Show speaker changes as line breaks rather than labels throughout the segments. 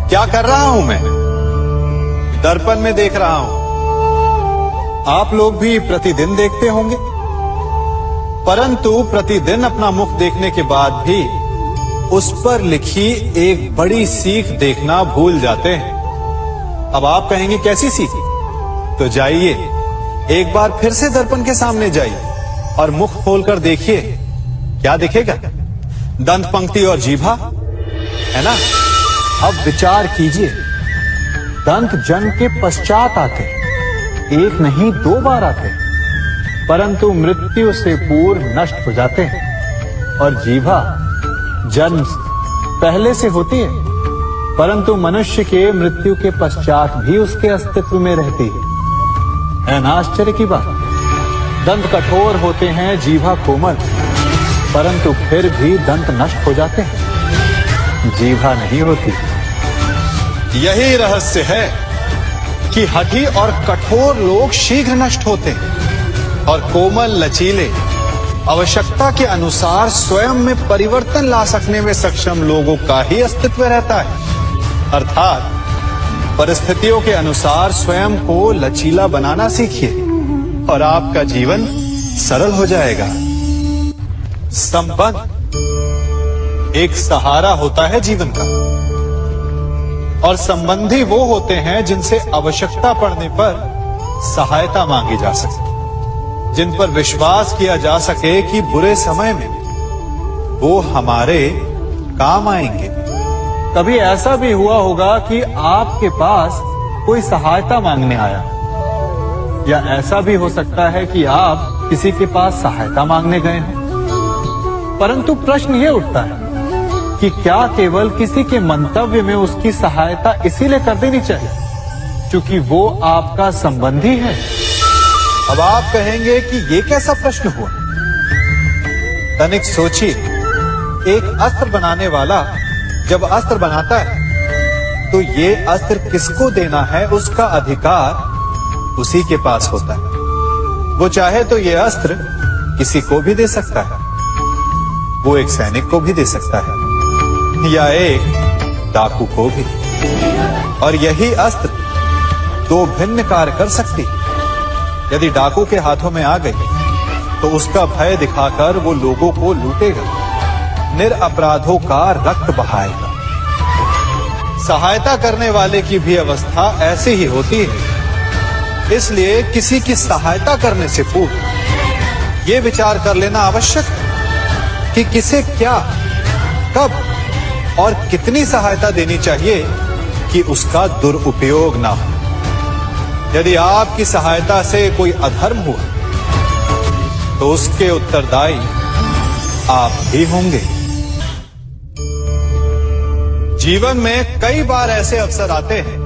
क्या कर रहा हूं मैं? दर्पण में देख रहा हूं। आप लोग भी प्रतिदिन देखते होंगे, परंतु प्रतिदिन अपना मुख देखने के बाद भी उस पर लिखी एक बड़ी सीख देखना भूल जाते हैं। अब आप कहेंगे कैसी सीख? तो जाइए, एक बार फिर से दर्पण के सामने जाइए और मुख खोलकर देखिए, क्या दिखेगा? दंत पंक्ति और जीभा, है ना? अब विचार कीजिए, दंत जन्म के पश्चात आते, एक नहीं 2 बार आते, परंतु मृत्यु से पूर्व नष्ट हो जाते हैं। और जीभा जन्म पहले से होती है, परंतु मनुष्य के मृत्यु के पश्चात भी उसके अस्तित्व में रहती है ना आश्चर्य की बात? दंत कठोर होते हैं, जीभा कोमल, परंतु फिर भी दंत नष्ट हो जाते हैं, जीभा नहीं होती। यही रहस्य है कि हठी और कठोर लोग शीघ्र नष्ट होते हैं और कोमल लचीले आवश्यकता के अनुसार स्वयं में परिवर्तन ला सकने में सक्षम लोगों का ही अस्तित्व रहता है। अर्थात परिस्थितियों के अनुसार स्वयं को लचीला बनाना सीखिए और आपका जीवन सरल हो जाएगा। संबंध एक सहारा होता है जीवन का, और संबंधी वो होते हैं जिनसे आवश्यकता पड़ने पर सहायता मांगी जा सके, जिन पर विश्वास किया जा सके कि बुरे समय में वो हमारे काम आएंगे। कभी ऐसा भी हुआ होगा कि आपके पास कोई सहायता मांगने आया, या ऐसा भी हो सकता है कि आप किसी के पास सहायता मांगने गए हैं, परंतु प्रश्न ये उठता है कि क्या केवल किसी के मंतव्य में उसकी सहायता इसीलिए कर देनी चाहिए क्योंकि वो आपका संबंधी है? अब आप कहेंगे कि ये कैसा प्रश्न हुआ? तनिक सोचिए, एक अस्त्र बनाने वाला जब अस्त्र बनाता है तो ये अस्त्र किसको देना है उसका अधिकार उसी के पास होता है। वो चाहे तो ये अस्त्र किसी को भी दे सकता है, वो एक सैनिक को भी दे सकता है या एक डाकू को भी, और यही अस्त्र 2 भिन्न कार्य कर सकती है। यदि डाकू के हाथों में आ गई तो उसका भय दिखाकर वो लोगों को लूटेगा, निरपराधों का रक्त बहाएगा। सहायता करने वाले की भी अवस्था ऐसी ही होती है। इसलिए किसी की सहायता करने से पूर्व ये विचार कर लेना आवश्यक है कि किसे क्या, कब और कितनी सहायता देनी चाहिए कि उसका दुरुपयोग ना हो। यदि आपकी सहायता से कोई अधर्म हुआ तो उसके उत्तरदायी आप ही होंगे। जीवन में कई बार ऐसे अवसर आते हैं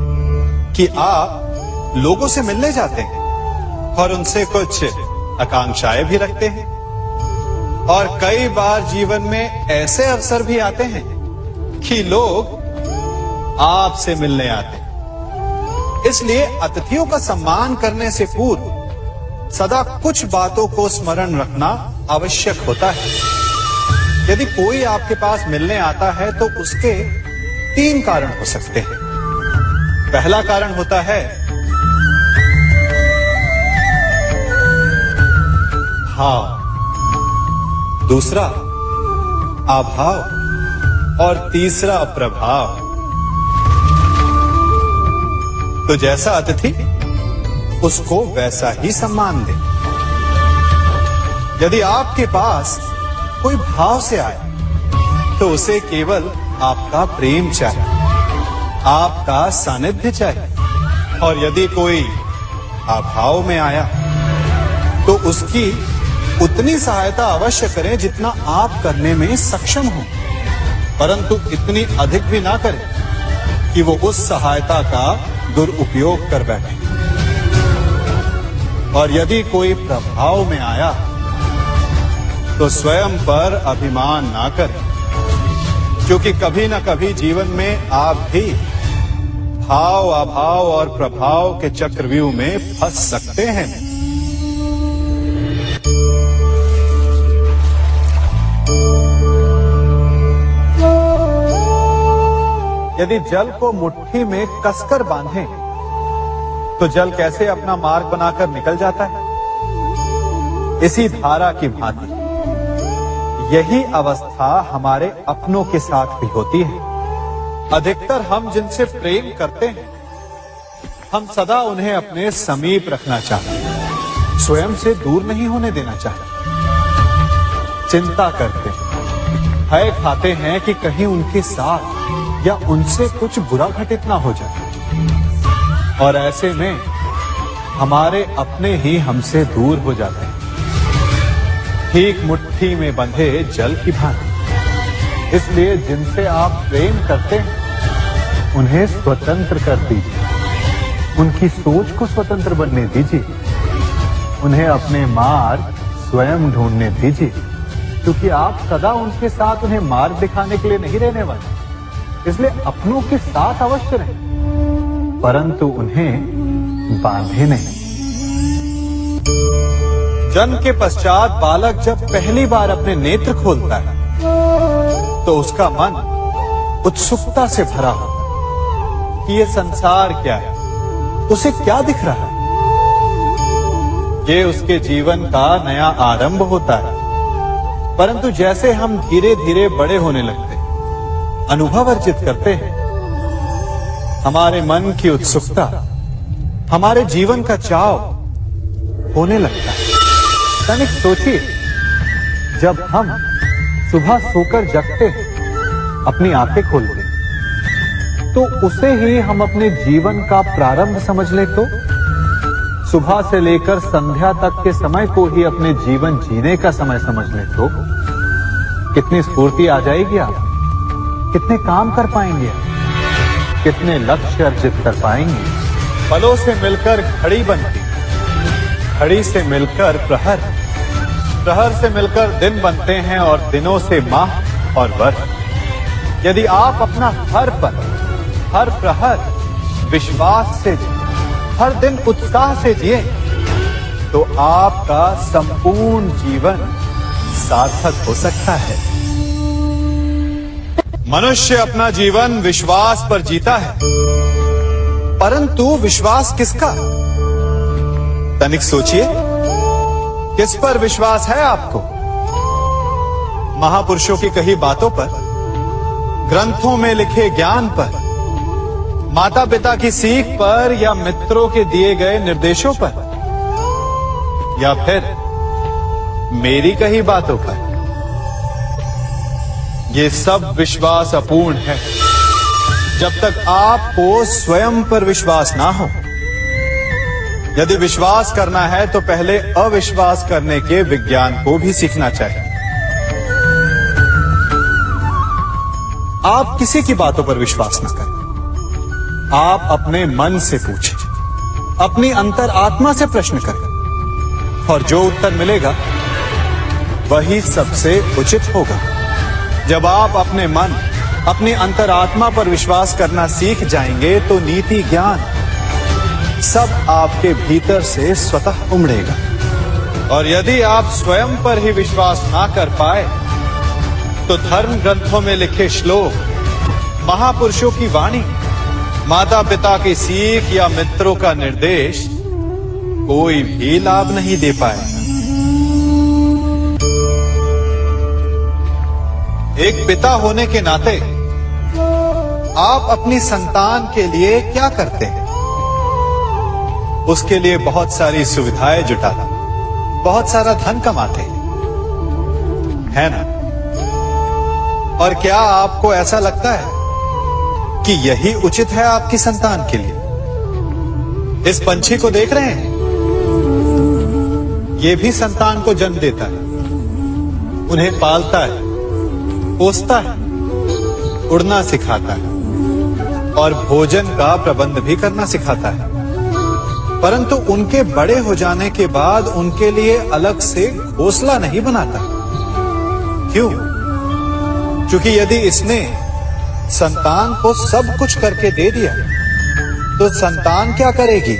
कि आप लोगों से मिलने जाते हैं और उनसे कुछ आकांक्षाएं भी रखते हैं, और कई बार जीवन में ऐसे अवसर भी आते हैं कि लोग आपसे मिलने आते हैं। इसलिए अतिथियों का सम्मान करने से पूर्व सदा कुछ बातों को स्मरण रखना आवश्यक होता है। यदि कोई आपके पास मिलने आता है तो उसके 3 कारण हो सकते हैं। पहला कारण होता है भाव, दूसरा अभाव और तीसरा प्रभाव। तो जैसा अतिथि उसको वैसा ही सम्मान दे। यदि आपके पास कोई भाव से आए तो उसे केवल आपका प्रेम चाहिए, आपका सानिध्य चाहिए, और यदि कोई अभाव में आया तो उसकी उतनी सहायता अवश्य करें जितना आप करने में सक्षम हो, परंतु इतनी अधिक भी ना करें कि वो उस सहायता का दुरुपयोग कर बैठे। और यदि कोई प्रभाव में आया तो स्वयं पर अभिमान ना करें, क्योंकि कभी ना कभी जीवन में आप भी भाव, अभाव और प्रभाव के चक्रव्यूह में फंस सकते हैं। यदि जल को मुट्ठी में कसकर बांधें, तो जल कैसे अपना मार्ग बनाकर निकल जाता है? इसी धारा की भांति यही अवस्था हमारे अपनों के साथ भी होती है। अधिकतर हम जिनसे प्रेम करते हैं, हम सदा उन्हें अपने समीप रखना चाहते हैं, स्वयं से दूर नहीं होने देना चाहते। चिंता करते हैं, भय खाते हैं कि कहीं उनके साथ या उनसे कुछ बुरा घटित ना हो जाए, और ऐसे में हमारे अपने ही हमसे दूर हो जाते हैं, ठीक मुट्ठी में बंधे जल की भांति। इसलिए जिनसे आप प्रेम करते हैं, उन्हें स्वतंत्र कर दीजिए, उनकी सोच को स्वतंत्र बनने दीजिए, उन्हें अपने मार्ग स्वयं ढूंढने दीजिए, क्योंकि आप सदा उनके साथ उन्हें मार्ग दिखाने के लिए नहीं रहने वाले। इसलिए अपनों के साथ अवश्य रहें, परंतु उन्हें बांधे नहीं। जन्म के पश्चात बालक जब पहली बार अपने नेत्र खोलता है, तो उसका मन उत्सुकता से भरा होता है कि ये संसार क्या है, उसे क्या दिख रहा है। ये उसके जीवन का नया आरंभ होता है। परंतु जैसे हम धीरे धीरे बड़े होने लगते हैं, अनुभव अर्जित करते हैं, हमारे मन की उत्सुकता, हमारे जीवन का चाव होने लगता है। तनिक सोचिए, जब हम सुबह सोकर जगते हैं, अपनी आंखें खोलते हैं, तो उसे ही हम अपने जीवन का प्रारंभ समझ ले, तो सुबह से लेकर संध्या तक के समय को ही अपने जीवन जीने का समय समझ ले, तो कितनी स्फूर्ति आ जाएगी। आप कितने काम कर पाएंगे, कितने लक्ष्य अर्जित कर पाएंगे। फलों से मिलकर घड़ी बनती, घड़ी से मिलकर प्रहर, प्रहर से मिलकर दिन बनते हैं, और दिनों से माह और वर्ष। यदि आप अपना हर पल, हर प्रहर विश्वास से जिए, हर दिन उत्साह से जिए, तो आपका संपूर्ण जीवन सार्थक हो सकता है। मनुष्य अपना जीवन विश्वास पर जीता है, परंतु विश्वास किसका? तनिक सोचिए, किस पर विश्वास है आपको? महापुरुषों की कही बातों पर, ग्रंथों में लिखे ज्ञान पर, माता पिता की सीख पर, या मित्रों के दिए गए निर्देशों पर, या फिर मेरी कही बातों पर? ये सब विश्वास अपूर्ण है जब तक आपको स्वयं पर विश्वास ना हो। यदि विश्वास करना है तो पहले अविश्वास करने के विज्ञान को भी सीखना चाहिए। आप किसी की बातों पर विश्वास न करें, आप अपने मन से पूछें, अपनी अंतर आत्मा से प्रश्न करें, और जो उत्तर मिलेगा वही सबसे उचित होगा। जब आप अपने मन, अपनी अंतरात्मा पर विश्वास करना सीख जाएंगे, तो नीति ज्ञान सब आपके भीतर से स्वतः उमड़ेगा। और यदि आप स्वयं पर ही विश्वास ना कर पाए, तो धर्म ग्रंथों में लिखे श्लोक, महापुरुषों की वाणी, माता पिता की सीख या मित्रों का निर्देश कोई भी लाभ नहीं दे पाएगा। एक पिता होने के नाते आप अपनी संतान के लिए क्या करते हैं? उसके लिए बहुत सारी सुविधाएं जुटाते, बहुत सारा धन कमाते है ना? और क्या आपको ऐसा लगता है कि यही उचित है आपकी संतान के लिए? इस पंछी को देख रहे हैं, ये भी संतान को जन्म देता है, उन्हें पालता है, पोसता है, उड़ना सिखाता है और भोजन का प्रबंध भी करना सिखाता है। परंतु उनके बड़े हो जाने के बाद उनके लिए अलग से घोंसला नहीं बनाता। क्यों? क्योंकि यदि इसने संतान को सब कुछ करके दे दिया, तो संतान क्या करेगी?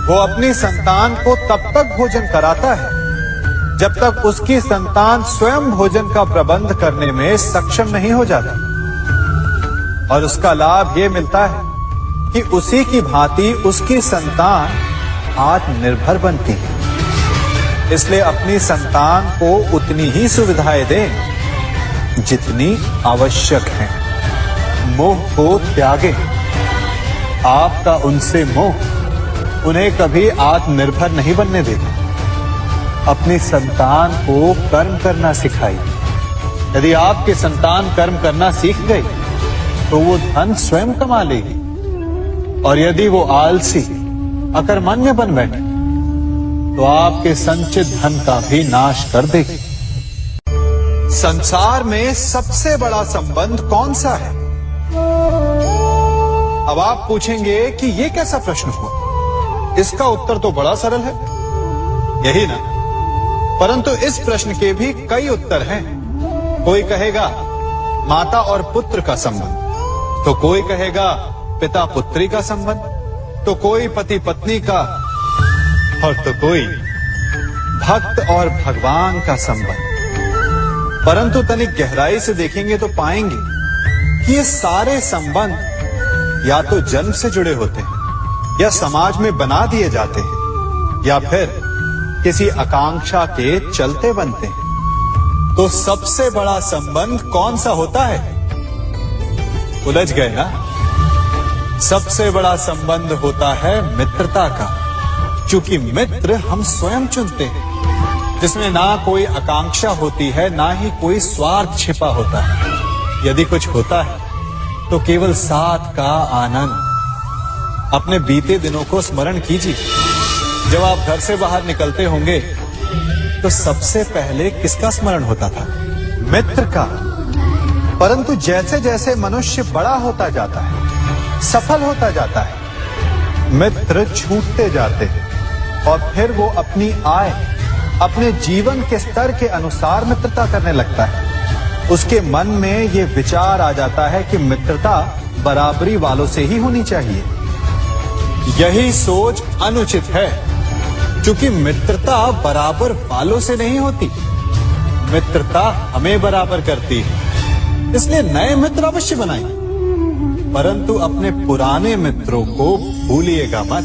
वो अपनी संतान को तब तक भोजन कराता है जब तक उसकी संतान स्वयं भोजन का प्रबंध करने में सक्षम नहीं हो जाती। और उसका लाभ यह मिलता है कि उसी की भांति उसकी संतान आत्मनिर्भर बनती है। इसलिए अपनी संतान को उतनी ही सुविधाएं दें जितनी आवश्यक है। मोह को त्यागें। आपका उनसे मोह उन्हें कभी आत्मनिर्भर नहीं बनने देगा। अपनी संतान को कर्म करना सिखाइए। यदि आपकी संतान कर्म करना सीख गई तो वो धन स्वयं कमा लेगी। और यदि वो आलसी अकर्मण्य बन बैठे तो आपके संचित धन का भी नाश कर देगी। संसार में सबसे बड़ा संबंध कौन सा है? अब आप पूछेंगे कि यह कैसा प्रश्न हुआ? इसका उत्तर तो बड़ा सरल है, यही ना? परंतु इस प्रश्न के भी कई उत्तर हैं। कोई कहेगा माता और पुत्र का संबंध, तो कोई कहेगा पिता पुत्री का संबंध, तो कोई पति पत्नी का, और तो कोई भक्त और भगवान का संबंध। परंतु तनिक गहराई से देखेंगे तो पाएंगे कि ये सारे संबंध या तो जन्म से जुड़े होते हैं, या समाज में बना दिए जाते हैं, या फिर किसी आकांक्षा के चलते बनते हैं। तो सबसे बड़ा संबंध कौन सा होता है? उलझ गए ना? सबसे बड़ा संबंध होता है मित्रता का, क्योंकि मित्र हम स्वयं चुनते हैं, जिसमें ना कोई आकांक्षा होती है, ना ही कोई स्वार्थ छिपा होता है। यदि कुछ होता है तो केवल साथ का आनंद। अपने बीते दिनों को स्मरण कीजिए। जब आप घर से बाहर निकलते होंगे तो सबसे पहले किसका स्मरण होता था? मित्र का। परंतु जैसे जैसे मनुष्य बड़ा होता जाता है, सफल होता जाता है, मित्र छूटते जाते हैं। और फिर वो अपनी आय, अपने जीवन के स्तर के अनुसार मित्रता करने लगता है। उसके मन में ये विचार आ जाता है कि मित्रता बराबरी वालों से ही होनी चाहिए। यही सोच अनुचित है, क्योंकि मित्रता बराबर वालों से नहीं होती, मित्रता हमें बराबर करती है। इसलिए नए मित्र अवश्य बनाइए, परंतु अपने पुराने मित्रों को भूलिएगा मत।